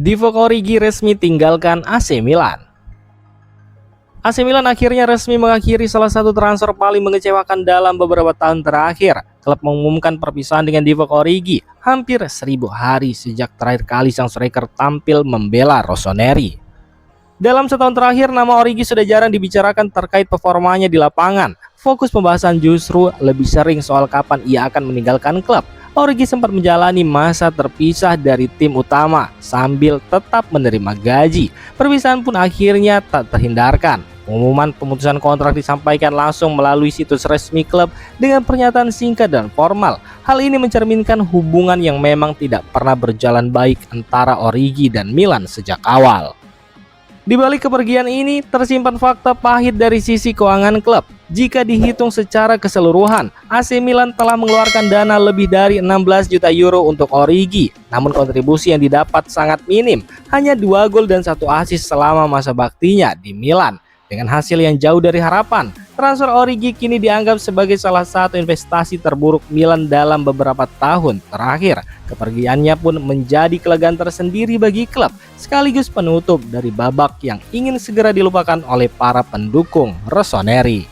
Divock Origi resmi tinggalkan AC Milan. AC Milan akhirnya resmi mengakhiri salah satu transfer paling mengecewakan dalam beberapa tahun terakhir. Klub mengumumkan perpisahan dengan Divock Origi hampir 1000 hari sejak terakhir kali sang striker tampil membela Rossoneri. Dalam setahun terakhir, nama Origi sudah jarang dibicarakan terkait performanya di lapangan. Fokus pembahasan justru lebih sering soal kapan ia akan meninggalkan klub. Origi sempat menjalani masa terpisah dari tim utama sambil tetap menerima gaji. Perpisahan pun akhirnya tak terhindarkan. Pengumuman pemutusan kontrak disampaikan langsung melalui situs resmi klub dengan pernyataan singkat dan formal. Hal ini mencerminkan hubungan yang memang tidak pernah berjalan baik antara Origi dan Milan sejak awal. Di balik kepergian ini tersimpan fakta pahit dari sisi keuangan klub. Jika dihitung secara keseluruhan, AC Milan telah mengeluarkan dana lebih dari 16 juta euro untuk Origi. Namun kontribusi yang didapat sangat minim, hanya 2 gol dan 1 assist selama masa baktinya di Milan. Dengan hasil yang jauh dari harapan, transfer Origi kini dianggap sebagai salah satu investasi terburuk Milan dalam beberapa tahun terakhir. Kepergiannya pun menjadi kelegaan tersendiri bagi klub, sekaligus penutup dari babak yang ingin segera dilupakan oleh para pendukung Rossoneri.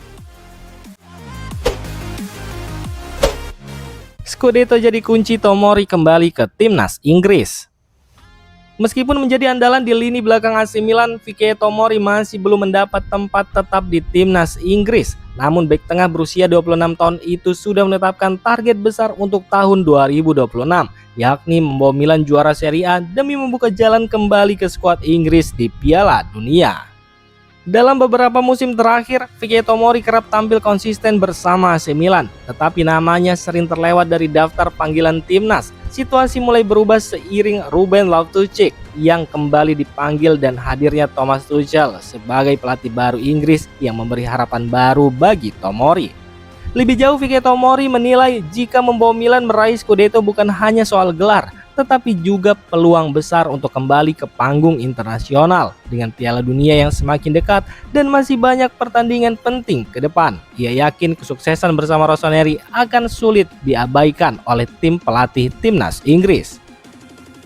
Scudetto jadi kunci, Tomori kembali ke timnas Inggris. Meskipun menjadi andalan di lini belakang AC Milan, Fikayo Tomori masih belum mendapat tempat tetap di timnas Inggris. Namun bek tengah berusia 26 tahun itu sudah menetapkan target besar untuk tahun 2026, yakni membawa Milan juara Serie A demi membuka jalan kembali ke skuad Inggris di Piala Dunia. Dalam beberapa musim terakhir, Fikayo Tomori kerap tampil konsisten bersama AC Milan, tetapi namanya sering terlewat dari daftar panggilan timnas. Situasi mulai berubah seiring Ruben Loftus-Cheek yang kembali dipanggil dan hadirnya Thomas Tuchel sebagai pelatih baru Inggris yang memberi harapan baru bagi Tomori. Lebih jauh, Fikayo Tomori menilai jika membawa Milan meraih Scudetto bukan hanya soal gelar, tetapi juga peluang besar untuk kembali ke panggung internasional dengan Piala Dunia yang semakin dekat dan masih banyak pertandingan penting ke depan. Ia yakin kesuksesan bersama Rossoneri akan sulit diabaikan oleh tim pelatih timnas Inggris.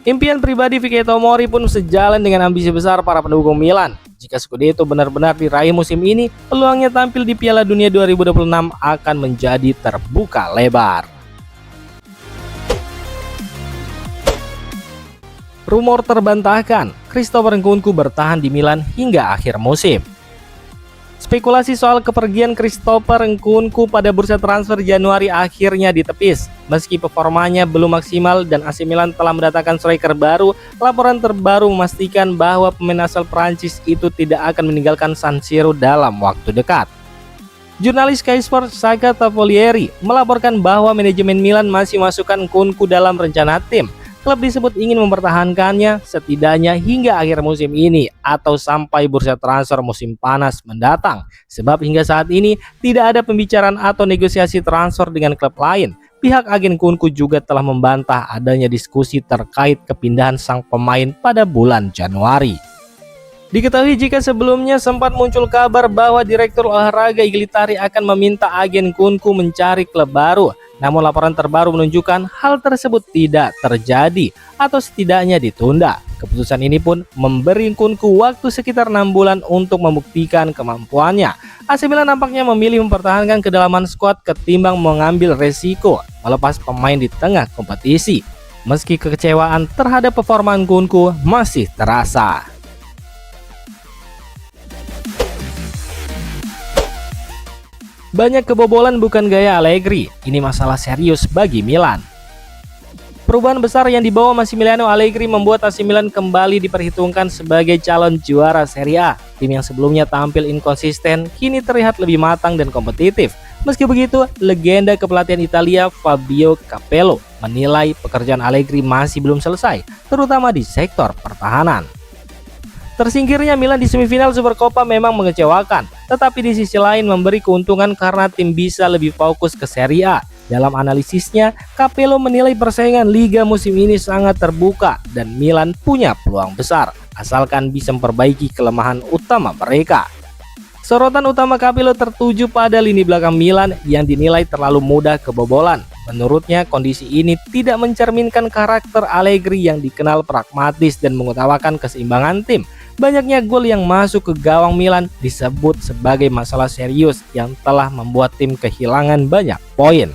Impian pribadi Fikayo Tomori pun sejalan dengan ambisi besar para pendukung Milan. Jika Scudetto benar-benar diraih musim ini, peluangnya tampil di Piala Dunia 2026 akan menjadi terbuka lebar. Rumor terbantahkan, Christopher Nkunku bertahan di Milan hingga akhir musim. Spekulasi soal kepergian Christopher Nkunku pada bursa transfer Januari akhirnya ditepis. Meski performanya belum maksimal dan AC Milan telah mendatangkan striker baru, laporan terbaru memastikan bahwa pemain asal Prancis itu tidak akan meninggalkan San Siro dalam waktu dekat. Jurnalis Sky Sports Saka Tavolieri melaporkan bahwa manajemen Milan masih masukkan Nkunku dalam rencana tim. Klub disebut ingin mempertahankannya setidaknya hingga akhir musim ini atau sampai bursa transfer musim panas mendatang. Sebab hingga saat ini tidak ada pembicaraan atau negosiasi transfer dengan klub lain. Pihak agen Nkunku juga telah membantah adanya diskusi terkait kepindahan sang pemain pada bulan Januari. Diketahui jika sebelumnya sempat muncul kabar bahwa Direktur Olahraga Iglitari akan meminta agen Nkunku mencari klub baru. Namun laporan terbaru menunjukkan hal tersebut tidak terjadi atau setidaknya ditunda. Keputusan ini pun memberi Nkunku waktu sekitar 6 bulan untuk membuktikan kemampuannya. AC Milan nampaknya memilih mempertahankan kedalaman skuad ketimbang mengambil resiko melepas pemain di tengah kompetisi. Meski kekecewaan terhadap performa Nkunku masih terasa. Banyak kebobolan bukan gaya Allegri, ini masalah serius bagi Milan. Perubahan besar yang dibawa Massimiliano Allegri membuat AC Milan kembali diperhitungkan sebagai calon juara Serie A. Tim yang sebelumnya tampil inkonsisten kini terlihat lebih matang dan kompetitif. Meski begitu, legenda kepelatihan Italia Fabio Capello menilai pekerjaan Allegri masih belum selesai, terutama di sektor pertahanan. Tersingkirnya Milan di semifinal Supercoppa memang mengecewakan, tetapi di sisi lain memberi keuntungan karena tim bisa lebih fokus ke Serie A. Dalam analisisnya, Capello menilai persaingan Liga musim ini sangat terbuka dan Milan punya peluang besar, asalkan bisa memperbaiki kelemahan utama mereka. Sorotan utama Capello tertuju pada lini belakang Milan yang dinilai terlalu mudah kebobolan. Menurutnya, kondisi ini tidak mencerminkan karakter Allegri yang dikenal pragmatis dan mengutamakan keseimbangan tim. Banyaknya gol yang masuk ke gawang Milan disebut sebagai masalah serius yang telah membuat tim kehilangan banyak poin.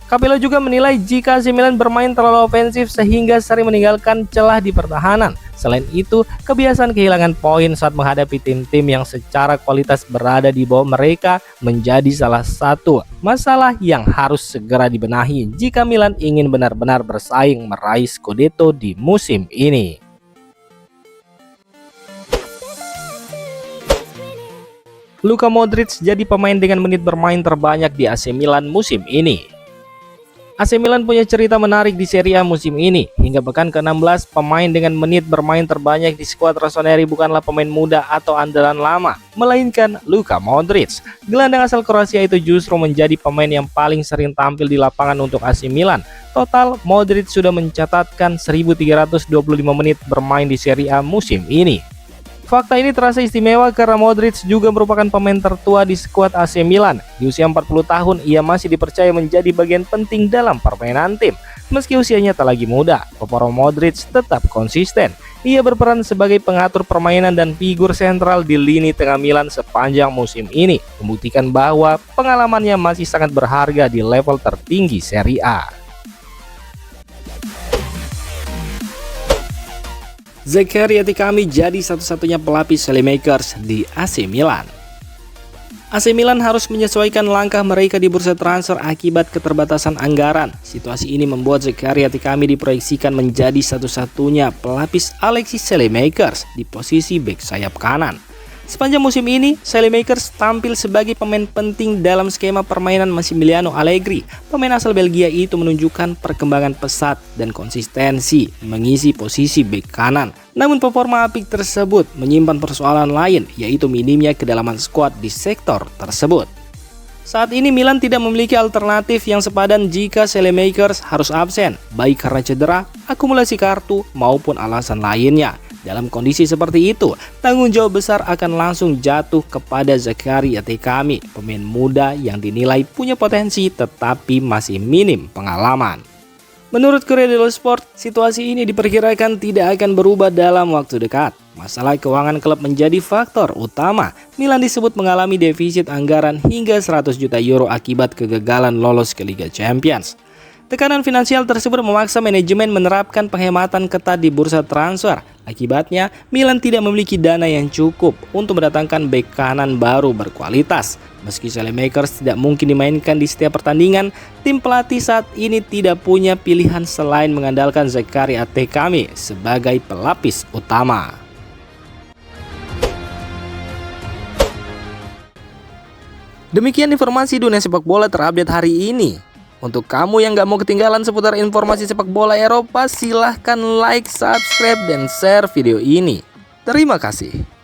Capello juga menilai jika AC Milan bermain terlalu ofensif sehingga sering meninggalkan celah di pertahanan. Selain itu, kebiasaan kehilangan poin saat menghadapi tim-tim yang secara kualitas berada di bawah mereka menjadi salah satu masalah yang harus segera dibenahi jika Milan ingin benar-benar bersaing meraih Scudetto di musim ini. Luka Modric jadi pemain dengan menit bermain terbanyak di AC Milan musim ini. AC Milan punya cerita menarik di Serie A musim ini. Hingga pekan ke-16, pemain dengan menit bermain terbanyak di skuad Rossoneri bukanlah pemain muda atau andalan lama, melainkan Luka Modric. Gelandang asal Kroasia itu justru menjadi pemain yang paling sering tampil di lapangan untuk AC Milan. Total, Modric sudah mencatatkan 1.325 menit bermain di Serie A musim ini. Fakta ini terasa istimewa karena Modric juga merupakan pemain tertua di skuad AC Milan. Di usia 40 tahun, ia masih dipercaya menjadi bagian penting dalam permainan tim. Meski usianya tak lagi muda, pemeran Modric tetap konsisten. Ia berperan sebagai pengatur permainan dan figur sentral di lini tengah Milan sepanjang musim ini, membuktikan bahwa pengalamannya masih sangat berharga di level tertinggi Serie A. Zakaria Tikami jadi satu-satunya pelapis Saelemaekers di AC Milan. AC Milan harus menyesuaikan langkah mereka di bursa transfer akibat keterbatasan anggaran. Situasi ini membuat Zakaria Tikami diproyeksikan menjadi satu-satunya pelapis Alexis Saelemaekers di posisi bek sayap kanan. Sepanjang musim ini, Saelemaekers tampil sebagai pemain penting dalam skema permainan Massimiliano Allegri. Pemain asal Belgia itu menunjukkan perkembangan pesat dan konsistensi mengisi posisi bek kanan. Namun performa apik tersebut menyimpan persoalan lain, yaitu minimnya kedalaman skuad di sektor tersebut. Saat ini Milan tidak memiliki alternatif yang sepadan jika Saelemaekers harus absen, baik karena cedera, akumulasi kartu, maupun alasan lainnya. Dalam kondisi seperti itu, tanggung jawab besar akan langsung jatuh kepada Zakaria Tikami, pemain muda yang dinilai punya potensi tetapi masih minim pengalaman. Menurut Corriere dello Sport, situasi ini diperkirakan tidak akan berubah dalam waktu dekat. Masalah keuangan klub menjadi faktor utama. Milan disebut mengalami defisit anggaran hingga 100 juta euro akibat kegagalan lolos ke Liga Champions. Tekanan finansial tersebut memaksa manajemen menerapkan penghematan ketat di bursa transfer. Akibatnya, Milan tidak memiliki dana yang cukup untuk mendatangkan bek kanan baru berkualitas. Meski Saelemaekers tidak mungkin dimainkan di setiap pertandingan, tim pelatih saat ini tidak punya pilihan selain mengandalkan Zakaria Tikami sebagai pelapis utama. Demikian informasi dunia sepak bola terupdate hari ini. Untuk kamu yang gak mau ketinggalan seputar informasi sepak bola Eropa, silahkan like, subscribe, dan share video ini. Terima kasih.